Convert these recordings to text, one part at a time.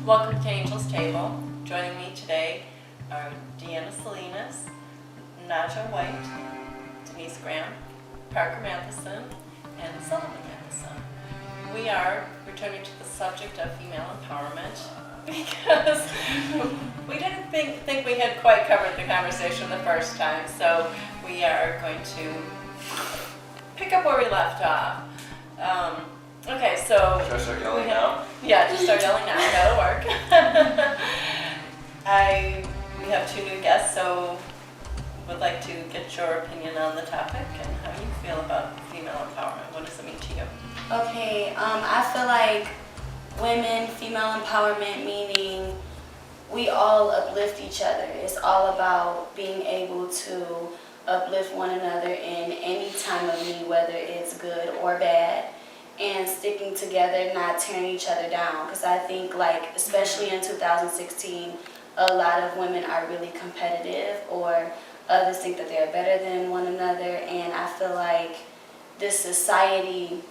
Welcome to Angel's Table. Joining me today are Salinas, Najah White, Denise Graham, Parker Matheson, and Sullivan Matheson. We are returning to the subject of female empowerment because we didn't think we had quite covered the conversation the first time, so we are going to pick up where we left off. Okay, so... Should I start yelling now? Yeah, just start yelling now. That'll work. We have two new guests, so would like to get your opinion on the topic and how you feel about female empowerment. What does it mean to you? Okay, I feel like women, female empowerment, meaning we all uplift each other. It's all about being able to uplift one another in any time of need, whether it's good or bad, and sticking together, not tearing each other down. Because I think, like, especially in 2016, a lot of women are really competitive, or others think that they're better than one another, and I feel like this society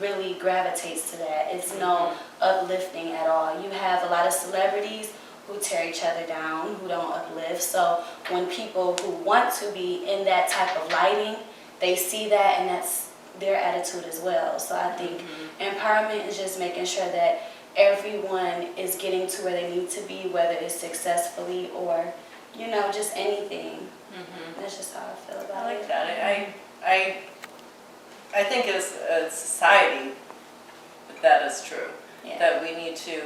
really gravitates to that. It's no uplifting at all. You have a lot of celebrities who tear each other down, who don't uplift. So when people who want to be in that type of lighting, they see that, and that's their attitude as well. So I think empowerment is just making sure that everyone is getting to where they need to be, whether it's successfully or, you know, just anything. That's just how I feel about it. I like that. I think as a society, that is true. Yeah. That we need to,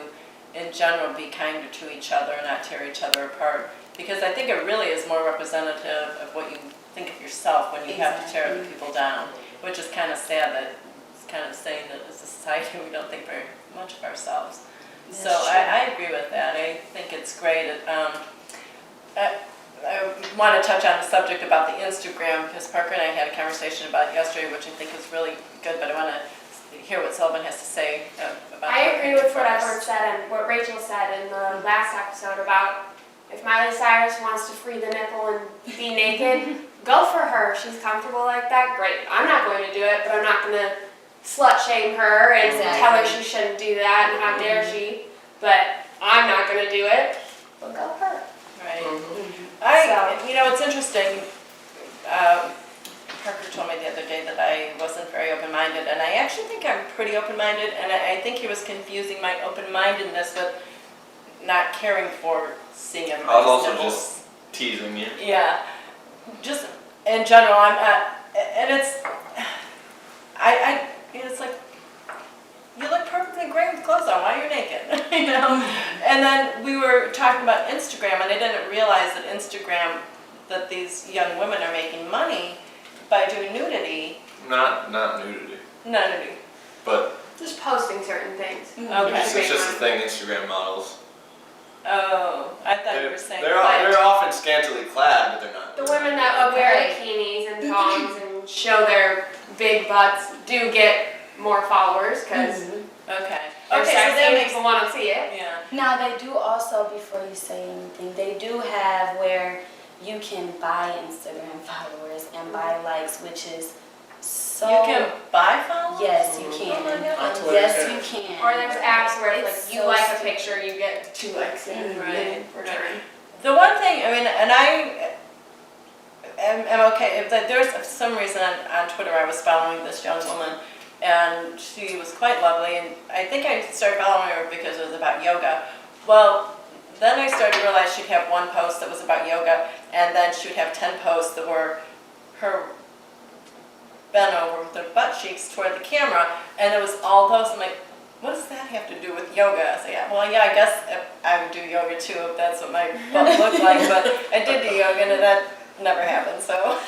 in general, be kinder to each other, not tear each other apart. Because I think it really is more representative of what you think of yourself when you have to tear other people down. Which is kind of sad that it's kind of saying that as a society we don't think very much of ourselves. That's so true. I agree with that. I think it's great. I want to touch on the subject about the Instagram because Parker and I had a conversation about it yesterday, which I think is really good, but I want to hear what Sullivan has to say about I agree with what first. Edward said and what Rachel said in the last episode about if Miley Cyrus wants to free the nipple and be naked, go for her. She's comfortable like that, great. I'm not going to do it, but I'm not going to slut shame her and tell her she shouldn't do that and how dare she. But I'm not going to do it, but go for her. Right. So- You know, it's interesting. Parker told me the other day that I wasn't very open-minded, and I actually think I'm pretty open-minded, and I think he was confusing my open-mindedness with not caring for seeing everybody's I was also nipples. just teasing you. Yeah, just in general, and it's like, you look perfectly great with clothes on, why are you naked, you know? And then we were talking about Instagram, and I didn't realize that Instagram, that these young women are making money by doing nudity. Not nudity, No, nudity. but Just posting certain things. Okay. it's just a thing. Instagram models. Oh, I thought you were saying They're like- often scantily clad, but they're not. The women that wear Okay. bikinis and thongs and show their big butts do get more followers because Okay. they're Okay, so sexy that and makes people want to see it. yeah. Now they do also, before you say anything, they do have where you can buy Instagram followers and buy likes, which is so... You can buy followers? Yes, you can. Oh my God. On Twitter, Yes, too. you can. Or there's apps where it's It's like you so like a stupid. picture, you get 2 likes in Right. return. The one thing, I mean, and I am okay, if there's for some reason on Twitter I was following this young woman, and she was quite lovely, and I think I started following her because it was about yoga. Well, then I started to realize she'd have one post that was about yoga, and then she would have 10 posts that were her bent over with her butt cheeks toward the camera, and it was all those. I'm like, what does that have to do with yoga? I said, yeah, I guess I would do yoga too if that's what my butt looked like, but I did do yoga and that never happened, so.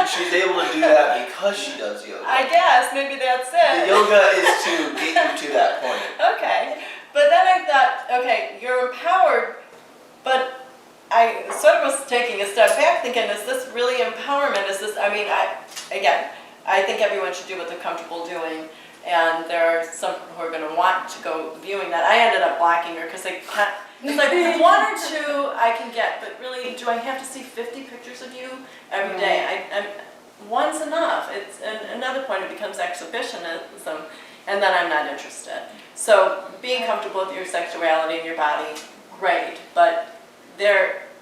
She's able to do that because she does yoga. I guess, maybe that's The it. yoga is to get you to that point. Okay, but then I thought, okay, you're empowered, but I sort of was taking a step back thinking, is this really empowerment? Is this, I mean, I think everyone should do what they're comfortable doing. And there are some people who are going to want to go viewing that. I ended up blocking her because it's like 1 or 2 I can get, but really, do I have to see 50 pictures of you every day? One's enough. It's another point. It becomes exhibitionism, and then I'm not interested. So being comfortable with your sexuality and your body, great, but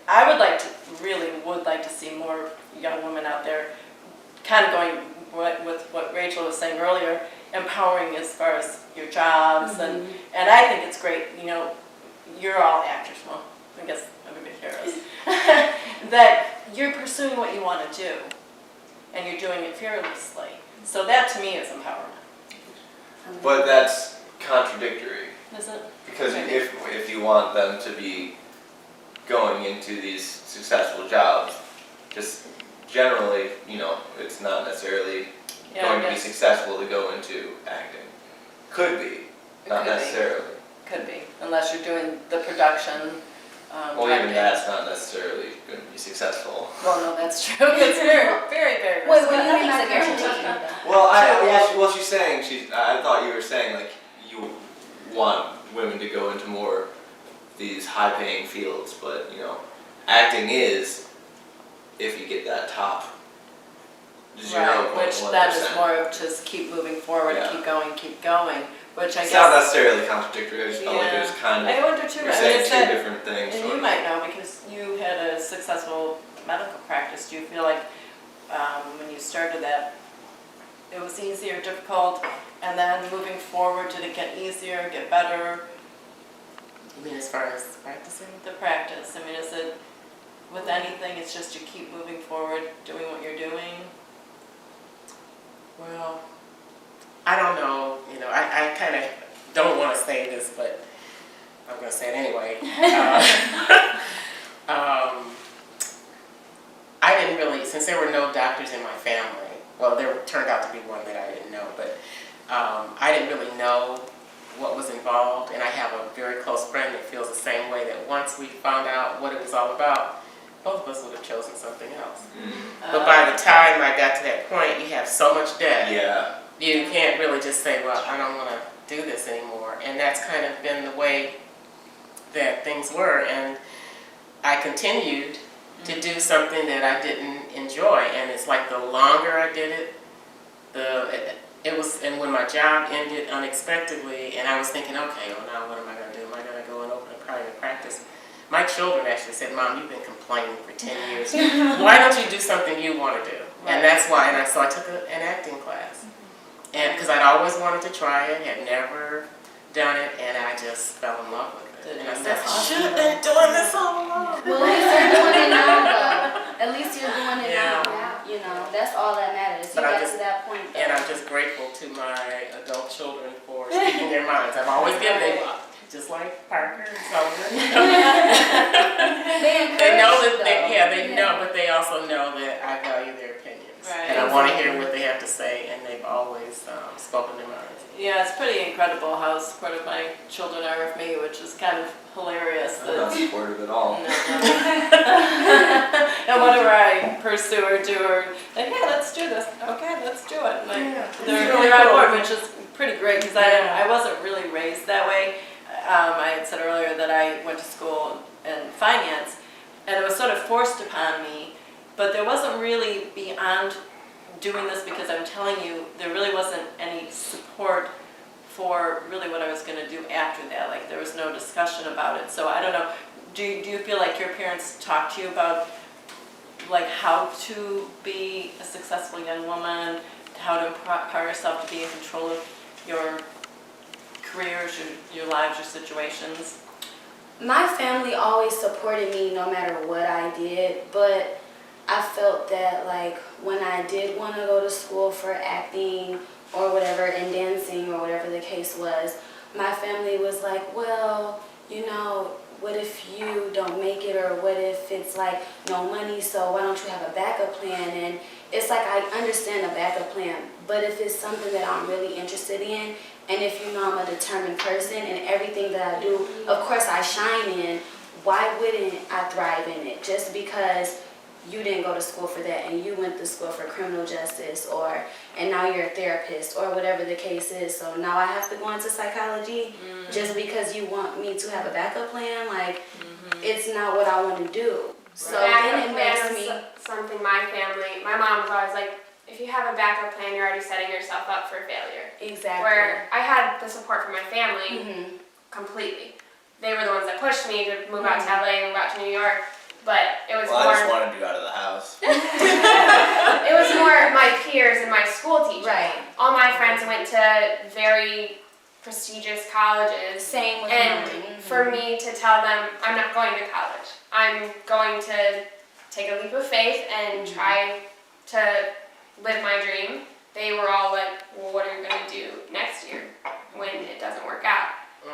I would like to, really would like to see more young women out there kind of going with what Rachel was saying earlier, empowering as far as your jobs, and I think it's great, you know, you're all actors, well, I guess everybody here is, that you're pursuing what you want to do, and you're doing it fearlessly. So that to me is empowerment. But that's contradictory. Is it? Because if you want them to be going into these successful jobs, just generally, you know, it's not necessarily going to be successful to go into acting. Could be, not necessarily. Could be, unless you're doing the production. Well, even that's not necessarily going to be successful. Well, no, that's true. It's very, very, very. Wait, risky. what do you mean by Nothing's guaranteed? guaranteed. Well, she's saying, I thought you were saying, like, you want women to go into more these high-paying fields, but, you know, acting is, if you get that top 0.1%. Right, which that is more of just keep moving forward, keep going, which I guess. It's not necessarily contradictory, I just felt like it was kind of, I wonder too. you're saying two different things. And you might know, because you had a successful medical practice. Do you feel like when you started that, it was easy or difficult, and then moving forward, did it get easier, get better? You mean as far as practicing? The practice, I mean, is it, with anything, it's just you keep moving forward, doing what you're doing? Well, I don't know, you know, I kind of don't want to say this, but I'm going to say it anyway. I didn't really, since there were no doctors in my family, well, there turned out to be one that I didn't know, but I didn't really know what was involved, and I have a very close friend that feels the same way, that once we found out what it was all about, both of us would have chosen something else. But by the time I got to that point, you have so much debt. Yeah. You can't really just say, well, I don't want to do this anymore. And that's kind of been the way that things were. And I continued to do something that I didn't enjoy. And it's like the longer I did it, and when my job ended unexpectedly, and I was thinking, okay, well now what am I going to do? Am I going to go and open a private practice? My children actually said, Mom, you've been complaining for 10 years. Why don't you do something you want to do? And that's why, so I took an acting class. And because I'd always wanted to try it, had never done it, and I just fell in love with it. And I said, I should have been doing this all along. Well, at least you're doing it now, though. At least you're doing it Yeah. now. You know, that's all that matters. You But got to that point, though. And I'm just grateful to my adult children for speaking their minds. I've always given them, just like Parker and Sullivan. They know that, they know, but they also know that I value their opinions. Right. And I want to hear what they have to say, and they've always spoken their minds. Yeah, it's pretty incredible how supportive my children are of me, which is kind of hilarious. I'm not supportive at all. And whatever I pursue or do, or like, hey, let's do this. Okay, let's do it. Like, they're on board, which is pretty great, because I wasn't really raised that way. I had said earlier that I went to school in finance, and it was sort of forced upon me, but there wasn't really beyond doing this, because I'm telling you, there really wasn't any support for really what I was going to do after that. Like, there was no discussion about it. So I don't know, do you feel like your parents talked to you about like how to be a successful young woman, how to empower yourself to be in control of your careers, your lives, your situations? My family always supported me no matter what I did, but I felt that like when I did want to go to school for acting or whatever, and dancing or whatever the case was, my family was like, well, you know, what if you don't make it, or what if it's like no money, so why don't you have a backup plan? And it's like, I understand a backup plan, but if it's something that I'm really interested in, and if you know I'm a determined person and everything that I do, of course I shine in, why wouldn't I thrive in it? Just because you didn't go to school for that and you went to school for criminal justice, and now you're a therapist, or whatever the case is, so now I have to go into psychology just because you want me to have a backup plan? Like, it's not what I want to do. So then it makes me... something my mom was always like, if you have a backup plan, you're already setting yourself up for failure. Exactly. Where I had the support from my family Mhm. completely. They were the ones that pushed me to move out to LA, move out to New York, but it was Well, I just more, wanted you out of the house. it was more my peers and my school teachers. Right. All my friends went to very prestigious colleges. Same with And mine. for me to tell them, I'm not going to college. I'm going to take a leap of faith and try to live my dream. They were all like, well, what are you going to do next year when it doesn't work out?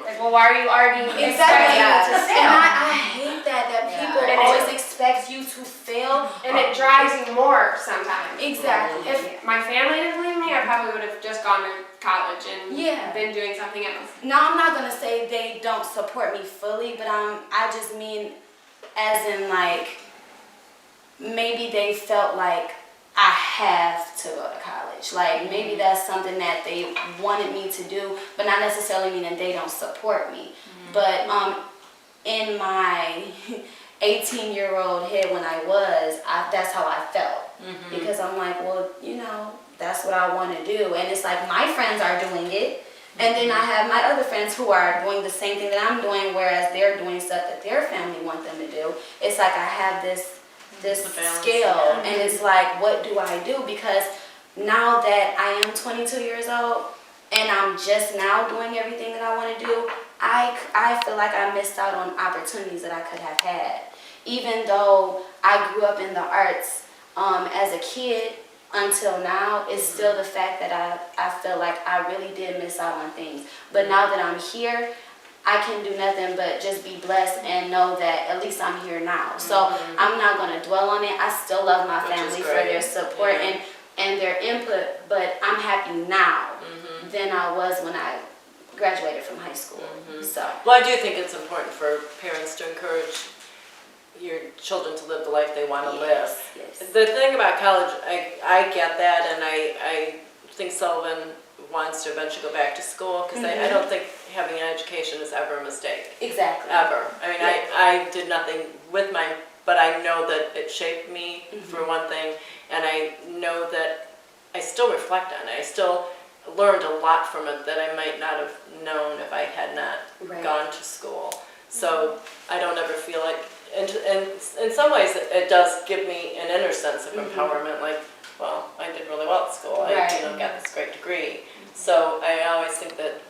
Like, well, why are you already expecting Exactly. to And fail? I hate that people And always it- expect you to fail. And it drives you more sometimes. Exactly. If my family didn't believe me, I probably would have just gone to college and Yeah. been doing something else. Now, I'm not gonna say they don't support me fully, but I just mean as in like maybe they felt like I have to go to college. Like maybe that's something that they wanted me to do, but not necessarily meaning they don't support me. But in my 18-year-old head when that's how I felt. Because I'm like, well, you know, that's what I want to do. And it's like my friends are doing it. And then I have my other friends who are doing the same thing that I'm doing, whereas they're doing stuff that their family want them to do. It's like I have this The balance, scale, yeah. and it's like, what do I do? Because now that I am 22 years old and I'm just now doing everything that I want to do, I feel like I missed out on opportunities that I could have had. Even though I grew up in the arts as a kid until now, it's still the fact that I feel like I really did miss out on things. But now that I'm here, I can do nothing but just be blessed and know that at least I'm here now. So I'm not going to dwell on it. I still love my Which is family for great. their support and their input, but I'm happy now than I was when I graduated from high school. So Well, I do think it's important for parents to encourage your children to live the life they want to live. yes. The thing about college, I get that, and I think Sullivan wants to eventually go back to school, because I don't think having an education is ever a mistake, Exactly. ever. I mean, I did nothing with mine, but I know that it shaped me, for one thing, and I know that I still reflect on it. I still learned a lot from it that I might not have known if I had not Right. gone to school. So I don't ever feel like, and in some ways it does give me an inner sense of empowerment, like, well, I did really well at school. I Right. got this great degree. So I always think that,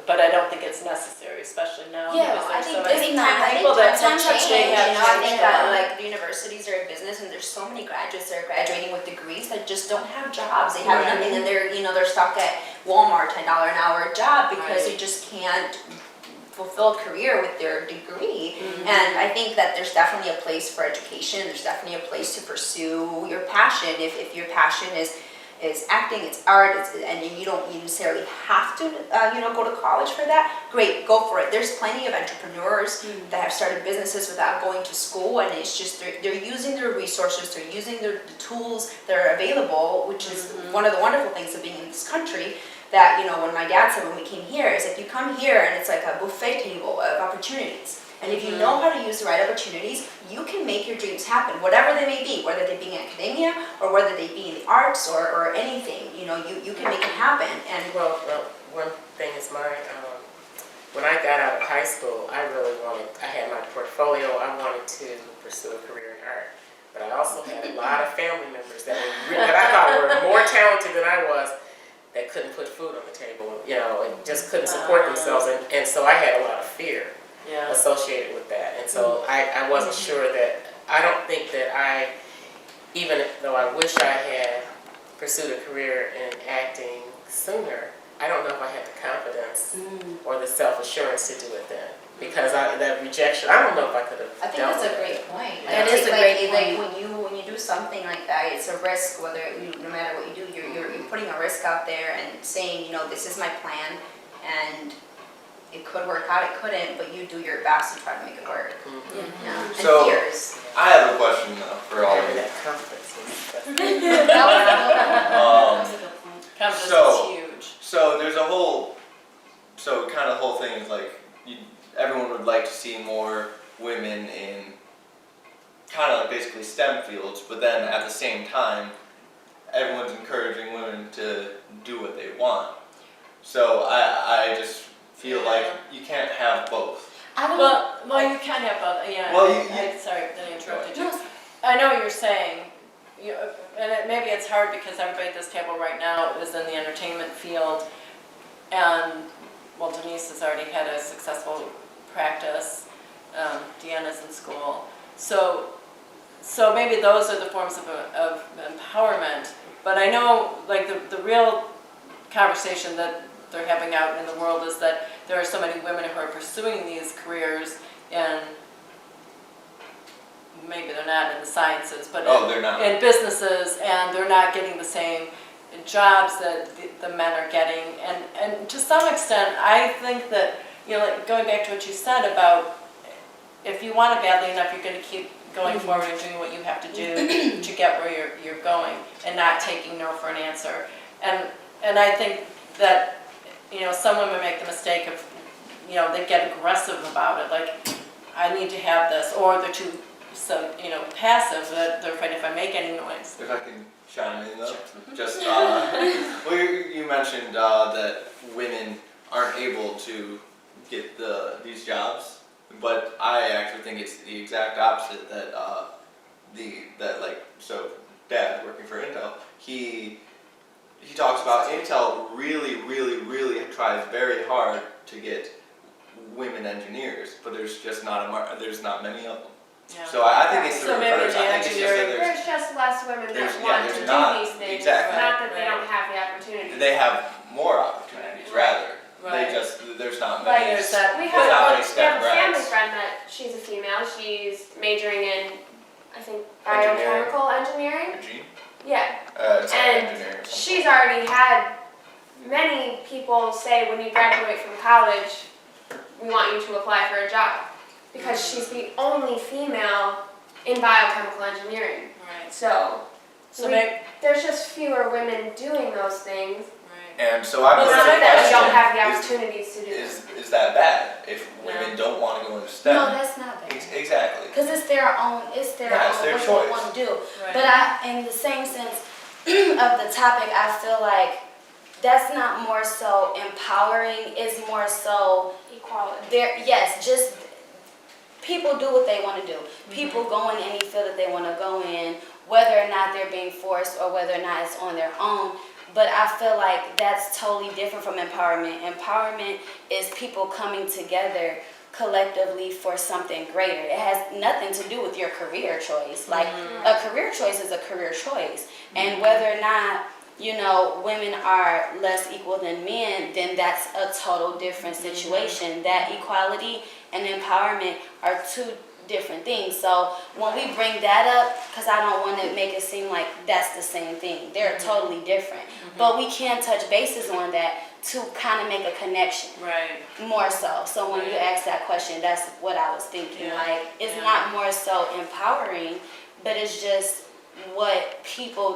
but I don't think it's necessary, especially now. Yeah, because I there's think so it's many not- people that times have they changed, have You know, I think changed. that like the universities are a business, and there's so many graduates that are graduating with degrees that just don't have jobs. They have nothing, and they're stuck at Walmart, $10 an hour job because they just can't fulfill a career with their degree. And I think that there's definitely a place for education. There's definitely a place to pursue your passion. If your passion is acting, it's art, and you don't necessarily have to, go to college for that. Great, go for it. There's plenty of entrepreneurs that have started businesses without going to school, and it's just they're using their resources, they're using the tools that are available, which is one of the wonderful things of being in this country. That when my dad said when we came here, is like you come here and it's like a buffet table of opportunities. And if you know how to use the right opportunities, you can make your dreams happen, whatever they may be, whether they be in academia or whether they be in the arts or anything. You can make it happen. And Well, one thing is when I got out of high school, I had my portfolio, I wanted to pursue a career in art. But I also had a lot of family members that I thought were more talented than I was, that couldn't put food on the table, and just couldn't support themselves. And so I had a lot of fear associated with that. And so I wasn't sure that, I don't think that even though I wish I had pursued a career in acting sooner, I don't know if I had the confidence or the self-assurance to do it then. Because that rejection, I don't know if I could have I think dealt that's a with it. great point. That I is think, a great like point. when you do something like that, it's a risk. Whether no matter what you do, you're putting a risk out there and saying, this is my plan, and it could work out, it couldn't, but you do your best to try to make it work. And So- fears. I have a question though for all of Having you. that confidence. That's a good point. Confidence So- is huge. So there's a whole thing is like everyone would like to see more women in kind of like basically STEM fields, but then at the same time, everyone's encouraging women to do what they want. So I just feel like you can't have both. I don't. Well, you can have both. Yeah. Well, Sorry, then I interrupted you. No, I know what you're saying. Maybe it's hard because everybody at this table right now is in the entertainment field, and well, Denise has already had a successful practice. Deanna's in school, so maybe those are the forms of empowerment. But I know, like the real conversation that they're having out in the world is that there are so many women who are pursuing these careers in, maybe they're not in the sciences, but they're not. in businesses, and they're not getting the same jobs that the men are getting. And to some extent, I think that, like going back to what you said about if you want it badly enough, you're going to keep going forward and doing what you have to do to get where you're going, and not taking no for an answer. And I think that, some women make the mistake of, they get aggressive about it, like, I need to have this, or they're too passive that they're afraid if I make any noise. If I can chime in though, just well, you mentioned that women aren't able to get these jobs, but I actually think it's the exact opposite. That Dad working for Intel, he talks about Intel really tries very hard to get women engineers, but there's just there's not many of them. Yeah. So I think it's the So maybe reverse. the I think it's just that There's just less women there's- that yeah, want there's to not- do these things, exactly. not that they Right. don't have the opportunity. they have more opportunities, rather. Right. There's not Like, many. There's that. We There's not have many a step family grads. friend that she's a female. She's majoring in, I think, Engineering. biochemical engineering. Gene? Yeah. It's like And engineering. she's already had many people say, when you graduate from college, we want you to apply for a job. Because she's the only female in biochemical engineering. Right. So So maybe. there's just fewer women doing those things. Right. And so I It's put not the that we don't question, have the opportunities to do is, them. is that bad if women don't want to go into STEM? no, that's not bad. Exactly. Because it's their own Yeah, it's their what choice. they want to do. Right. But in the same sense of the topic, I feel like that's not more so empowering. It's more so Equality. just people do what they want to do. People go in any field that they want to go in, whether or not they're being forced or whether or not it's on their own. But I feel like that's totally different from empowerment. Empowerment is people coming together collectively for something greater. It has nothing to do with your career choice. Like a career choice is a career choice. And whether or not, women are less equal than men, then that's a total different situation. That equality and empowerment are two different things. So when we bring that up, because I don't want to make it seem like that's the same thing. They're totally different. But we can touch bases on that to kind of make a connection. Right. More so. So when you ask that question, that's what I was thinking. Yeah. Like, it's Yeah. not more so empowering, but it's just what people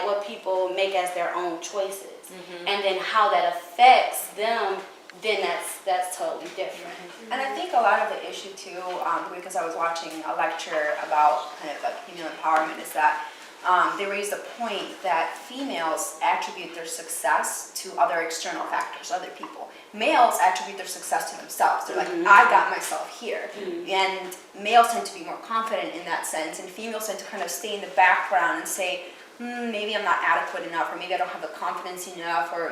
what people make as their own choices, and then how that affects them. Then that's totally different. And I think a lot of the issue too, because I was watching a lecture about kind of like female empowerment, is that they raised the point that females attribute their success to other external factors, other people. Males attribute their success to themselves. They're like, I got myself here. And males tend to be more confident in that sense, and females tend to kind of stay in the background and say, maybe I'm not adequate enough, or maybe I don't have the confidence enough, or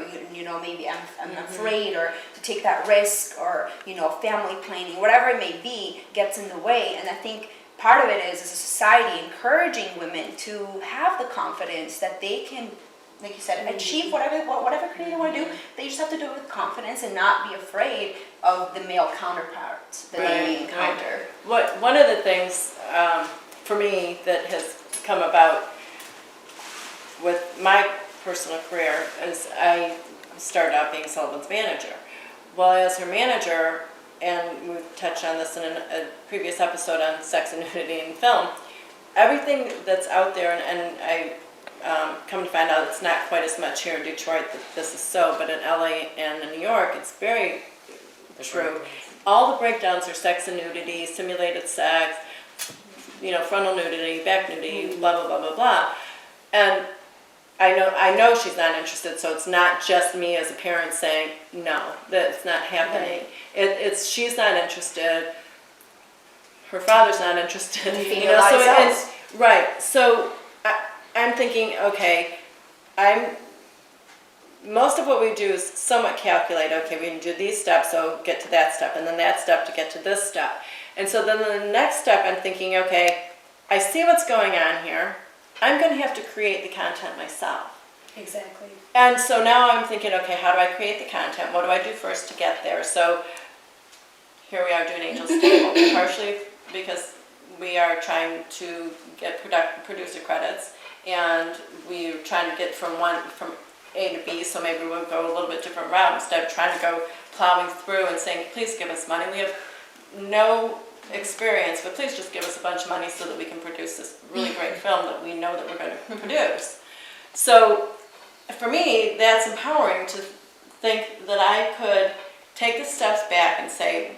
maybe I'm afraid, or to take that risk, or family planning, whatever it may be, gets in the way. And I think part of it is a society encouraging women to have the confidence that they can, like you said, achieve whatever career they want to do. They just have to do it with confidence and not be afraid of the male counterparts that they encounter. One of the things for me that has come about with my personal career is I started out being Sullivan's manager. Well, as her manager, and we've touched on this in a previous episode on sex and nudity in film, everything that's out there, and I come to find out it's not quite as much here in Detroit that this is so, but in LA and in New York, it's very true. All the breakdowns are sex and nudity, simulated sex, frontal nudity, back nudity, blah, blah, blah, blah, blah. And I know she's not interested, so it's not just me as a parent saying, no, that's not happening. It's she's not interested, her father's not interested, The you female know, so body it's, right, so I'm thinking, okay, most of what we do is somewhat calculate, okay, we can do these steps, so get to that step, and then that step to get to this step. And so then the next step, I'm thinking, okay, I see what's going on here. I'm going to have to create the content myself. Exactly. And so now I'm thinking, okay, how do I create the content? What do I do first to get there? So here we are doing Angel's Table, partially because we are trying to get producer credits, and we're trying to get from A to B, so maybe we'll go a little bit different route instead of trying to go plowing through and saying, please give us money. We have no experience, but please just give us a bunch of money so that we can produce this really great film that we know that we're going to produce. So for me, that's empowering to think that I could take the steps back and say,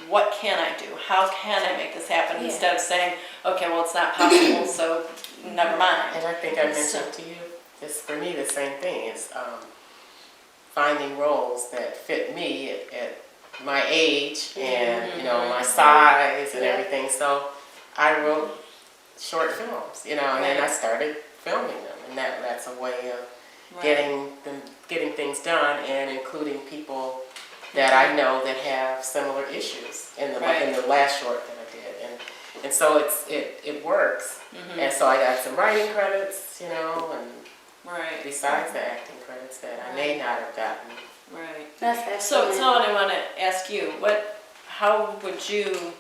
what can I do? How can I make this happen? Instead of saying, okay, well, it's not possible, so never mind. And I think I mentioned to you, this for me the same thing is finding roles that fit me at my age and you know my size and everything. So I wrote short films, you know, and then I started filming them, and that's a way of getting things done and including people that I know that have similar issues in the last short that I did, and so it works. And so I got some writing credits, you know, and besides the acting credits that I may not have gotten. Right. That's excellent. So I want to ask you, how would you,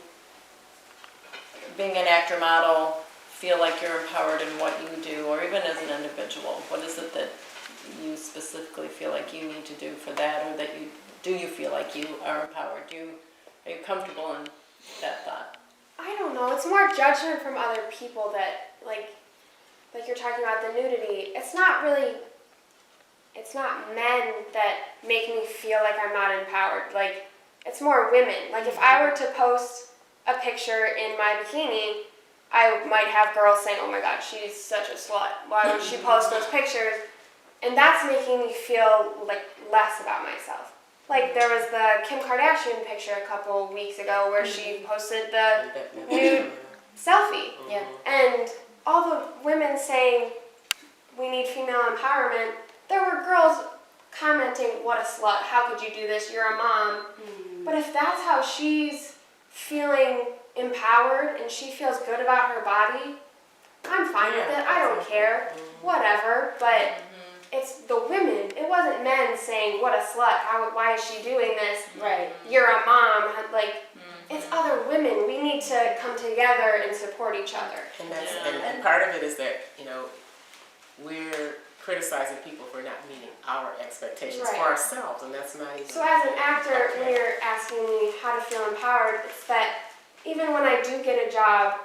being an actor model, feel like you're empowered in what you do, or even as an individual? What is it that you specifically feel like you need to do for that, or that do you feel like you are empowered? Are you comfortable in that thought? I don't know. It's more judgment from other people that, like you're talking about the nudity. It's not men that make me feel like I'm not empowered. Like, it's more women. Like, if I were to post a picture in my bikini, I might have girls saying, oh my God, she's such a slut. Why would she post those pictures? And that's making me feel like less about myself. Like, there was the Kim Kardashian picture a couple weeks ago where she posted the nude selfie. Yeah. And all the women saying we need female empowerment, there were girls commenting, what a slut, how could you do this, you're a mom. But if that's how she's feeling empowered and she feels good about her body, I'm fine with it, I don't care, whatever. But it's the women, it wasn't men saying, what a slut, why is she doing this? Right. You're a mom, like, it's other women. We need to come together and support each other. And part of it is that, you know, we're criticizing people for not meeting our expectations for ourselves, and that's not even... So as an actor, when you're asking me how to feel empowered, it's that even when I do get a job,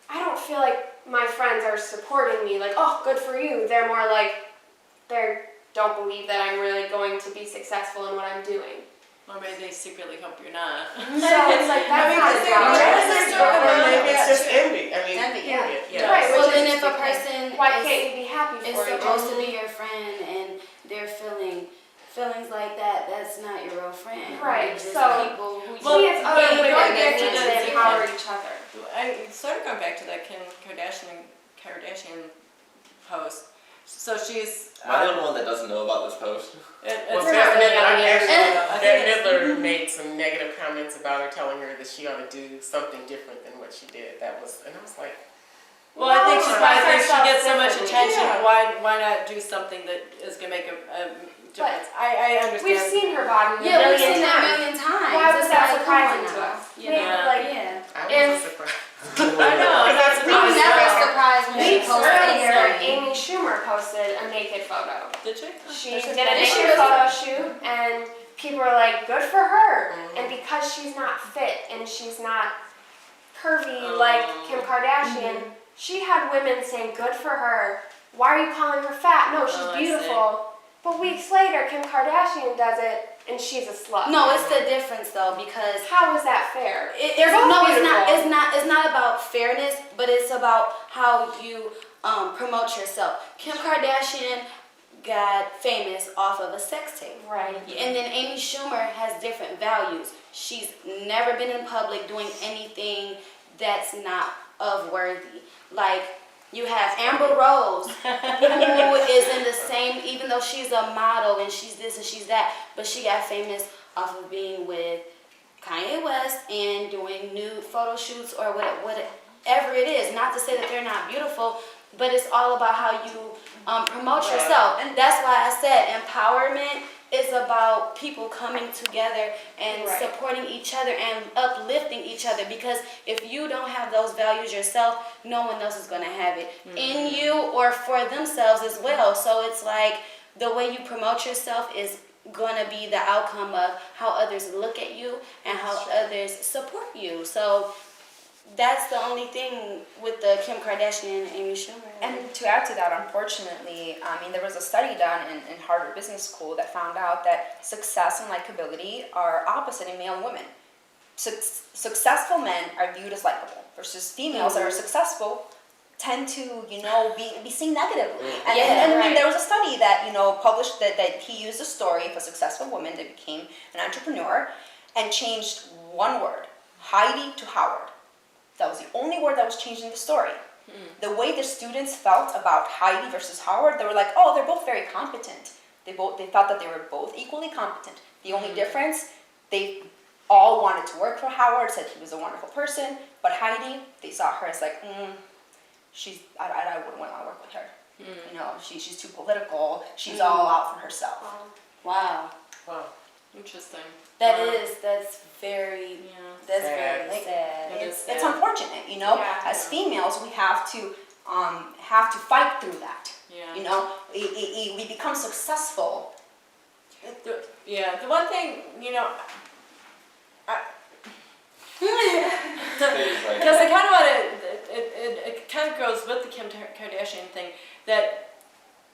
I don't feel like my friends are supporting me, like, oh, good for you. They're more like, they don't believe that I'm really going to be successful in what I'm doing. Or maybe they secretly hope you're not. So it's like, that's not a job. Maybe it's just envy. I mean, Envy, yeah. Right, Well, which then is if a person why can't you be happy is for each supposed other? to be your friend and they're feeling feelings like that, that's not your real friend. Right, It's just so- people who To me, it's other Well, women going back that to need the- to empower each other. I sort of going back to that Kim Kardashian post. So she's... Am I the only one that doesn't know about this post? Well, it's Bette really Midler made some negative comments about her, telling her that she ought to do something different than what she did. And I was like, Well, I think she gets so much differently. attention. Yeah. Why not do something that is going to make a difference? I understand. We've seen her body Yeah, a we've million seen that a times. million times. Why was It's that like, surprising come to on us? now, You Maybe, know, like, yeah. I wasn't surprised. I know. I'm not We surprised. never at all. surprised when she Weeks posted earlier, something. Amy Schumer posted a naked photo. Did she? She did a naked photo shoot, and people were like, good for her. And because she's not fit and she's not curvy like Kim Kardashian, she had women saying, good for her. Why are you calling her fat? No, she's Oh, I beautiful. But But weeks later, Kim Kardashian does it, and she's a slut. No, it's the difference though, because How is that fair? It's not about fairness, but it's about how you promote yourself. Kim Kardashian got famous off of a sex tape. Right. And then Amy Schumer has different values. She's never been in public doing anything that's not of worthy. Like, you have Amber Rose, who is in the same, even though she's a model and she's this and she's that, but she got famous off of being with Kanye West and doing nude photo shoots or whatever it is. Not to say that they're not beautiful, but it's all about how you promote yourself. And that's why I said empowerment is about people coming together and supporting each other and uplifting each other, because if you don't have those values yourself, no one else is going to have it in you or for themselves as well. So it's like the way you promote yourself is going to be the outcome of how others look at you and how others support you. So that's the only thing with the Kim Kardashian and Amy Schumer. And to add to that, unfortunately, I mean, there was a study done in Harvard Business School that found out that success and likability are opposite in male and women. Successful men are viewed as likable versus females that are successful tend to, be seen negatively. And there was a study that, published that he used a story of a successful woman that became an entrepreneur and changed one word, Heidi to Howard. That was the only word that was changed in the story. The way the students felt about Heidi versus Howard, they were like, oh, they're both very competent. They felt that they were both equally competent. The only difference, they all wanted to work for Howard, said he was a wonderful person, but Heidi, they saw her as like, I wouldn't want to work with her. She's too political. She's all out for herself. Wow. Interesting. That's very Sad. sad. It's unfortunate, As females, we have to fight through that. Yeah. We become successful. The one thing, because I kind of want to, it kind of goes with the Kim Kardashian thing, that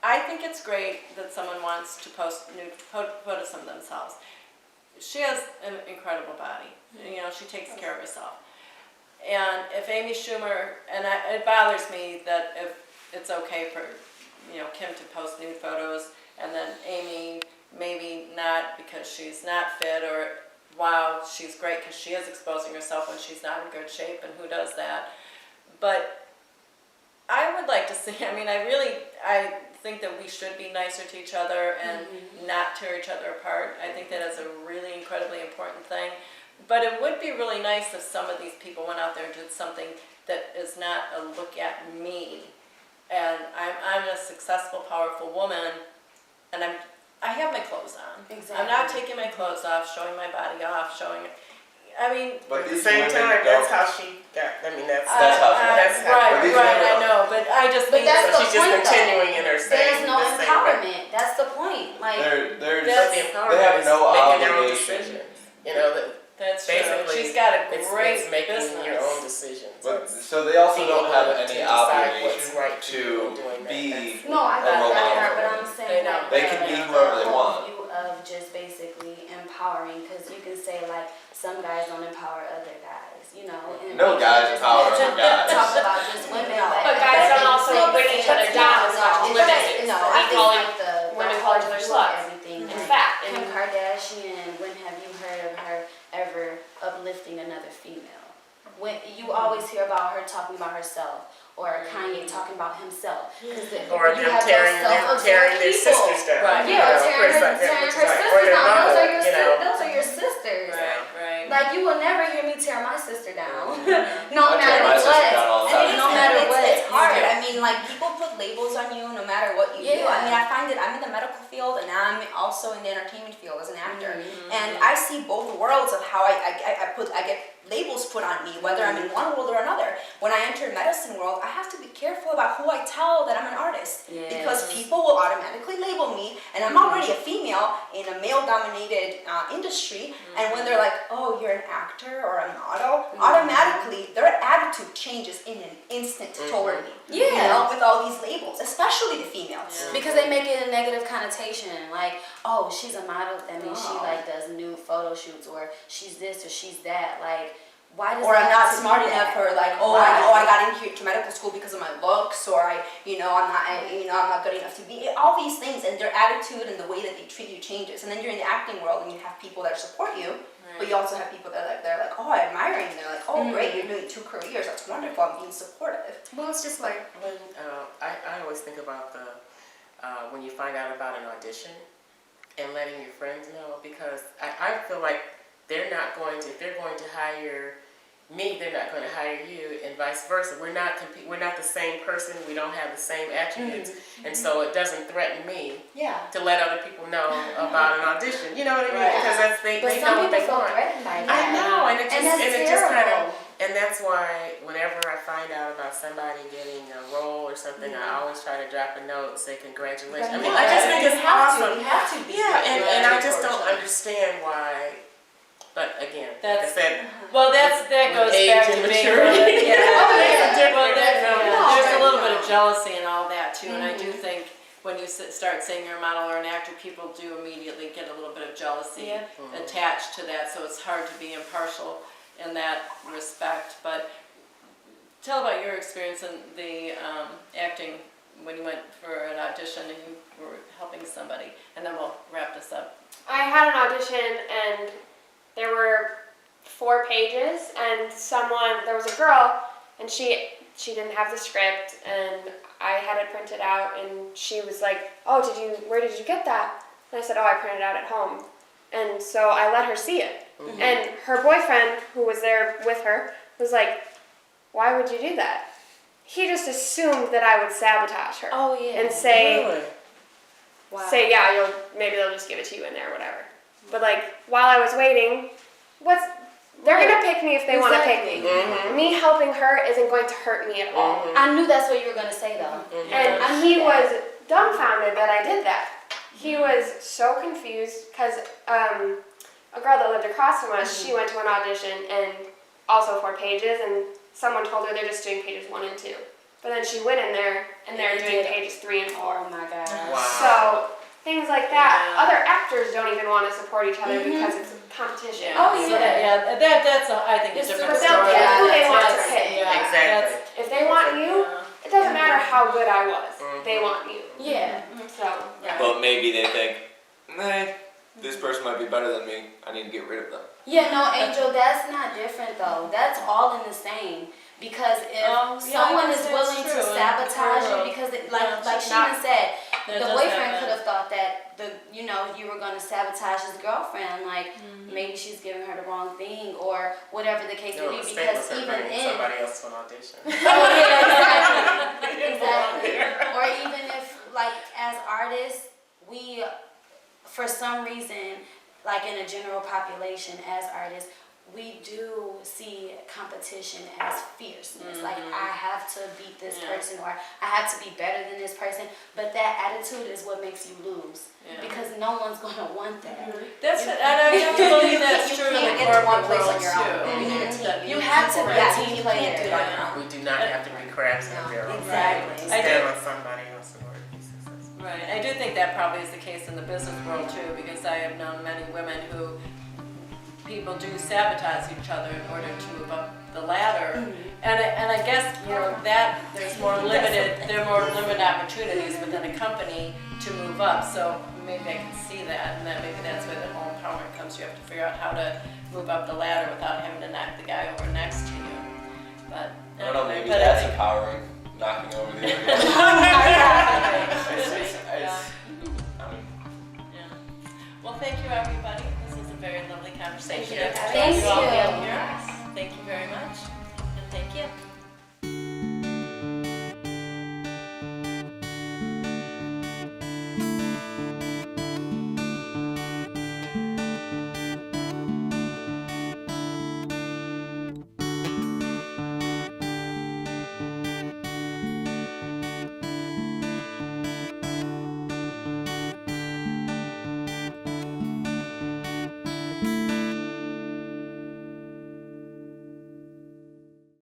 I think it's great that someone wants to post nude photos of themselves. She has an incredible body. She takes care of herself. And if Amy Schumer, and it bothers me that if it's okay for, Kim to post nude photos, and then Amy maybe not because she's not fit, or wow, she's great because she is exposing herself when she's not in good shape, and who does that? But I would like to see, I think that we should be nicer to each other and not tear each other apart. I think that is a really incredibly important thing. But it would be really nice if some of these people went out there and did something that is not a look at me. And I'm a successful, powerful woman, and I have my clothes on. Exactly. I'm not taking my clothes off, showing my body off, But at the these same women time, don't- that's how she got. That's how she got. right, But these I women know, but I just But mean that's so the she's just point, though. continuing in her same. There's no the same way. empowerment. That's the point. Like, There's But the empowerment they have is no making their own obligation. decisions. that's true. Basically, She's got a it's great making business. your own decisions. But so they also Being don't have able to any decide what's obligation right to do to and doing that. be. no, I got role that model. part, but I'm They saying don't. like They can be whoever they the want. whole view of just basically empowering, because you can say like some guys don't empower other guys, and No guys empower other guys. Talk about just women, But guys don't also bring each other down as much as women do. No, We I think calling like the women whole call each other view of sluts. everything. In Like, fact, Kim Kardashian, when have you heard of her ever uplifting another female? When you always hear about her talking about herself, or Kanye talking about himself, Or them tearing their sisters down. Right. Yeah, You know, tearing her which is sisters like- or their down. mother, Those are your sisters. Right. Like, you will never hear me tear my sister down. I No tear matter my sister down all what. the time. And no matter what. It's hard. you do. I mean, like, people put labels on you no matter what you do. Yeah. I mean, I find that I'm in the medical field and I'm also in the entertainment field as an actor. Mm-hmm. And I see both worlds of how I get labels put on me, whether I'm in one world or another. When I enter medicine world, I have to be careful about who I tell that I'm an artist. Yes. Because people will automatically label me, and I'm already a female in a male-dominated industry, and when they're like, oh, you're an actor or a model, automatically their attitude changes in an instant toward me. Yeah. up with all these labels, especially the females. Because they make it a negative connotation, like, oh, she's a model, that means she like does nude photo shoots, or she's this or she's that. Like, why does Or I'm that not have to smart be enough, that? or like, I got into medical school because of my looks, or I'm not good enough to be. All these things, and their attitude and the way that they treat you changes. And then you're in the acting world, and you have people that support you, but you also have people that they're like, oh, admiring. They're like, oh, great, you're doing 2 careers. That's wonderful. I'm being supportive. Well, it's just like when I always think about the when you find out about an audition and letting your friends know, because I feel like they're not going to, if they're going to hire me, they're not going to hire you, and vice versa. We're not the same person. We don't have the same attributes, and so it doesn't threaten me to let other people know about an audition. You know what I mean? Because that's they know what they want. I know, and it just kind of. And that's why whenever I find out about somebody getting a role or something, I always try to drop a note and say congratulations. I mean, I just think it's awesome. You have to be. Yeah, and I just don't understand why. But again, like I said, Well, that goes age back and to being maturity. there's a little bit of jealousy and all that too, and I do think when you start saying you're a model or an actor, people do immediately get a little bit of jealousy attached to that, so it's hard to be impartial in that respect. But tell about your experience in the acting when you went for an audition and you were helping somebody, and then we'll wrap this up. I had an audition and there were 4 pages, and there was a girl, and she didn't have the script, and I had it printed out, and she was like, oh, where did you get that? And I said, oh, I printed it out at home. And so I let her see it. And her boyfriend, who was there with her, was like, why would you do that? He just assumed that I would sabotage her. Oh, yeah. And say, really? say, yeah, maybe they'll just give it to you in there or whatever. But like, while I was waiting, they're gonna pick me if they want to pick me. Me helping her isn't going to hurt me at all. I knew that's what you were gonna say though. And he was dumbfounded that I did that. He was so confused because a girl that lived across from us, she went to an audition and also 4 pages, and someone told her they're just doing pages 1 and 2. But then she went in there and they're doing pages 3 and 4. Oh my God. Wow. So things like that. Other actors don't even want to support each other because it's a competition. Oh, So that's I think a different But they'll story. pick who they want to pick. Exactly. If they want you, it doesn't matter how good I was. They want you. Yeah. So But maybe they think, nah, this person might be better than me. I need to get rid of them. Yeah, no, Angel, that's not different though. That's all in the same. Because if someone is willing to sabotage you, because like Sheena said, the boyfriend could have thought that you were going to sabotage his girlfriend, like maybe she's giving her the wrong thing or whatever the case may be. Because even in somebody else to an audition. Exactly. Or even if, like, as artists, we, for some reason, like in a general population, as artists, we do see competition as fierceness. Like, I have to beat this person, or I have to be better than this person. But that attitude is what makes you lose, because no one's gonna want that. That's and I have to believe that's true in the corporate place world on your own. too. You need a team. You have to be a team you player. can't do it on your own. We do not have to be crabs in a barrel. Exactly. To stand on somebody else in order to be successful. Right. I do think that probably is the case in the business world too, because I have known many women who people do sabotage each other in order to move up the ladder, and I guess that there are more limited opportunities within a company to move up. So maybe I can see that, and that maybe that's where the whole empowerment comes. You have to figure out how to move up the ladder without having to knock the guy over next to you. But I don't know, maybe but that's empowering, knocking over the other guy.